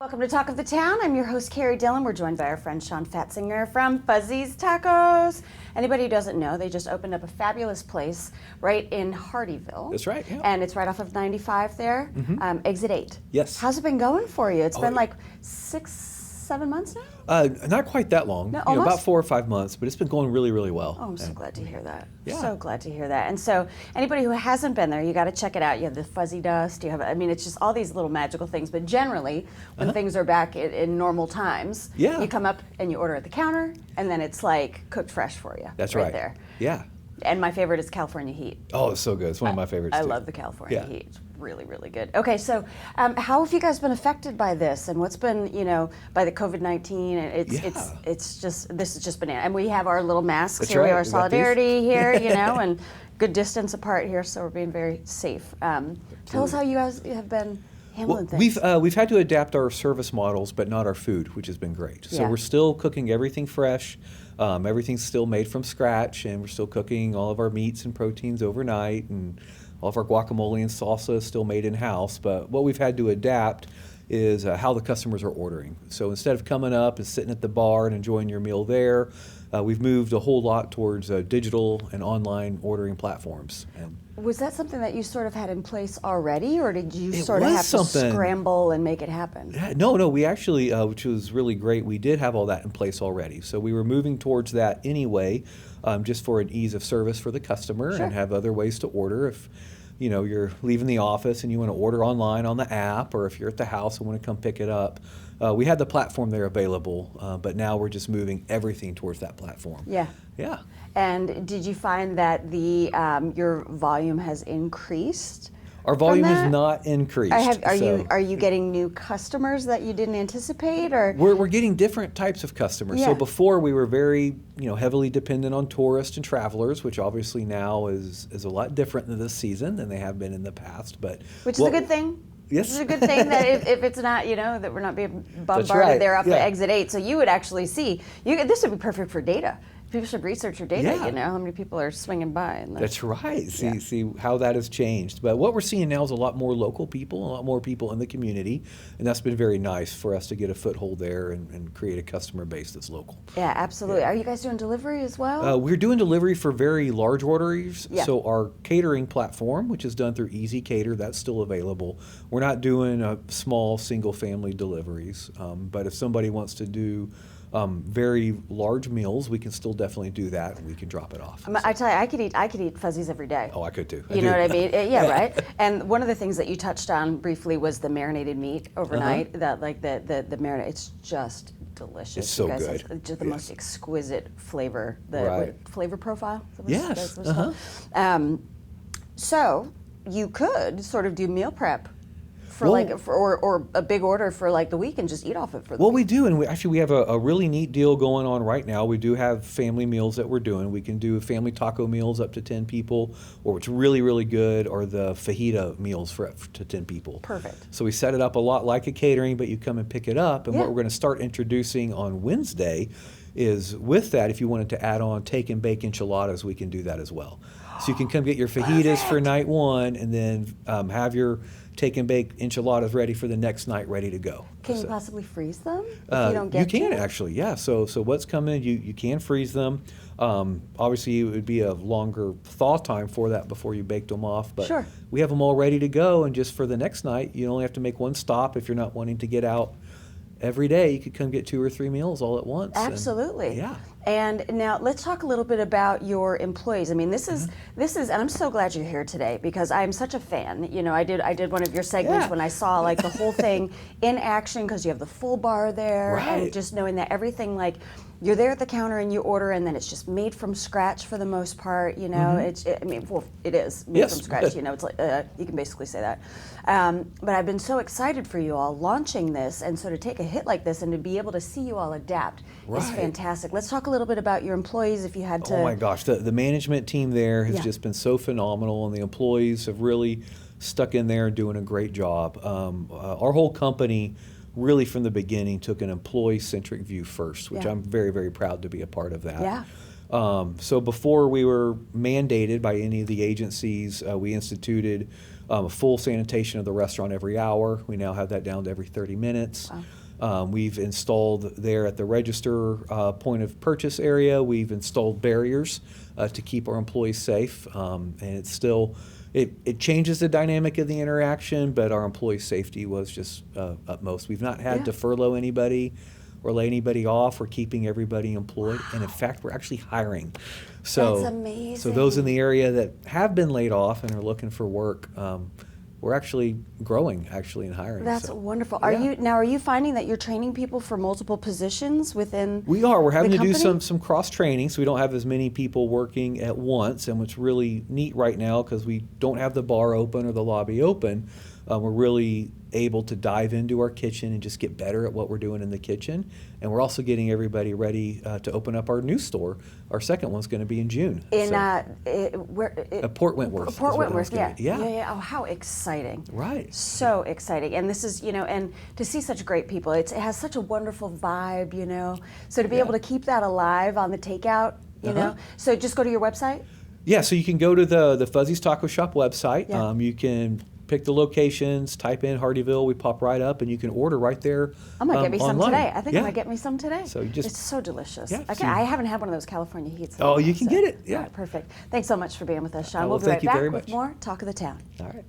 Welcome to Talk of the Town. I'm your host, Carrie Dillon. We're joined by our friend Sean.Fatzinger from Fuzzy's Tacos. Anybody who doesn't know, they just opened up a fabulous place right in Hardeeville. That's right, yeah. And it's right off of 95 there, exit 8. Yes. How's it been going for you? It's been like 6-7 months now? Not quite that long. No, about 4 or 5 months, but it's been going really, really well. Oh, I'm so glad to hear that. Yeah. So glad to hear that. And so anybody who hasn't been there, you got to check it out. You have the fuzzy dust. You have, I mean, it's just all these little magical things. But generally, when things are back in normal times, you come up and you order at the counter, and then it's like cooked fresh for you. That's right. There. Yeah. And my favorite is California Heat. Oh, it's so good. It's one of my favorites, I too. love the California Heat. It's really, really good. Okay, so how have you guys been affected by this, and what's been, by the COVID-19? It's just, this is just banana. And we have our little masks. That's here. right. We have our We got solidarity here, and good distance apart here, so we're being very safe. Tell us how you guys have been handling things. We've had to adapt our service models, but not our food, which has been great. So we're still cooking everything fresh. Everything's still made from scratch, and we're still cooking all of our meats and proteins overnight, and all of our guacamole and salsa is still made in-house. But what we've had to adapt is how the customers are ordering. So instead of coming up and sitting at the bar and enjoying your meal there, we've moved a whole lot towards digital and online ordering platforms. And was that something that you sort of had in place already, or did you sort of have to scramble and make it happen? No, we actually, which was really great, we did have all that in place already. So we were moving towards that anyway, just for an ease of service for the customer and have other ways to order. If you're leaving the office and you want to order online on the app, or if you're at the house and want to come pick it up, we had the platform there available, but now we're just moving everything towards that platform. Yeah. And did you find that your volume has increased? Our volume has not increased. Are you getting new customers that you didn't anticipate, or we're getting different types of customers? So before we were very heavily dependent on tourists and travelers, which obviously now is a lot different in this season than they have been in the past. But which is a good thing. Yes. It's a good thing that if it's not, that we're not being bombarded there off the exit 8. So you would actually see, this would be perfect for data. People should research your data, how many people are swinging by. That's right. See how that has changed. But what we're seeing now is a lot more local people, a lot more people in the community, and that's been very nice for us to get a foothold there and create a customer base that's local. Yeah, absolutely. Are you guys doing delivery as well? We're doing delivery for very large orders. So our catering platform, which is done through Easy Cater, that's still available. We're not doing small single-family deliveries, but if somebody wants to do very large meals, we can still definitely do that, and we can drop it off. I tell you, I could eat fuzzies every day. Oh, I could too. You know what I mean? Right. And one of the things that you touched on briefly was the marinated meat overnight. That the marinade, it's just delicious. It's so good. It's just the most exquisite flavor. Flavor profile. Yes. So you could sort of do meal prep for or a big order for the week and just eat off it for the week. We do, and we have a really neat deal going on right now. We do have family meals that we're doing. We can do family taco meals up to 10 people, or what's really, really good are the fajita meals for up to 10 people. Perfect. So we set it up a lot like a catering, but you come and pick it up, and what we're going to start introducing on Wednesday is with that, if you wanted to add on take and bake enchiladas, we can do that as well. So you can come get your fajitas for night one, and then have your take and bake enchiladas ready for the next night, ready to go. Can you possibly freeze them if you don't get You can actually, yeah. So what's coming, you can freeze them. Obviously, it would be a longer thaw time for that before you baked them off. But we have them all ready to go, and just for the next night, you only have to make one stop if you're not wanting to get out every day. You could come get 2 or 3 meals all at once. Absolutely. And now let's talk a little bit about your employees. I mean, this is, and I'm so glad you're here today because I'm such a fan. I did one of your segments when I saw the whole thing in action, because you have the full bar there, and just knowing that everything you're there at the counter and you order, and then it's just made from scratch for the most part. It is made from scratch. It's you can basically say that. But I've been so excited for you all launching this, and so to take a hit like this and to be able to see you all adapt is fantastic. Let's talk a little bit about your employees, if you had to. Oh my gosh, the management team there has just been so phenomenal, and the employees have really stuck in there and doing a great job. Our whole company really from the beginning took an employee-centric view first, which I'm very, very proud to be a part of that. So before we were mandated by any of the agencies, we instituted full sanitation of the restaurant every hour. We now have that down to every 30 minutes. We've installed there at the register point of purchase area, we've installed barriers to keep our employees safe. And it's still, it changes the dynamic of the interaction, but our employee safety was just utmost. We've not had to furlough anybody or lay anybody off. We're keeping everybody employed. And in fact, we're actually hiring. So, that's amazing. So those in the area that have been laid off and are looking for work, we're actually growing and hiring. That's wonderful. Are you finding that you're training people for multiple positions within We are. We're having the to do company? some cross training, so we don't have as many people working at once. And what's really neat right now, because we don't have the bar open or the lobby open, we're really able to dive into our kitchen and just get better at what we're doing in the kitchen. And we're also getting everybody ready to open up our new store. Our second one's going to be in June. In Port Wentworth. Port is what Wentworth, it's gonna be. yeah. Oh, how exciting! Right. So exciting, and this is, and to see such great people, it has such a wonderful vibe, So to be able to keep that alive on the takeout, So just go to your website. Yeah, so you can go to the Fuzzy's Taco Shop website. Yeah. You can pick the locations, type in Hardeeville, we pop right up, and you can order right there. I'm gonna get me some online. today. I think I'm gonna get me some today. So it's so delicious. Yeah, Okay, I haven't had one of those California heats. Oh, you can get it. Yeah. All right, perfect. Thanks so much for being with us, Sean. Well, We'll be thank right you back very with much. more Talk of the Town. All right.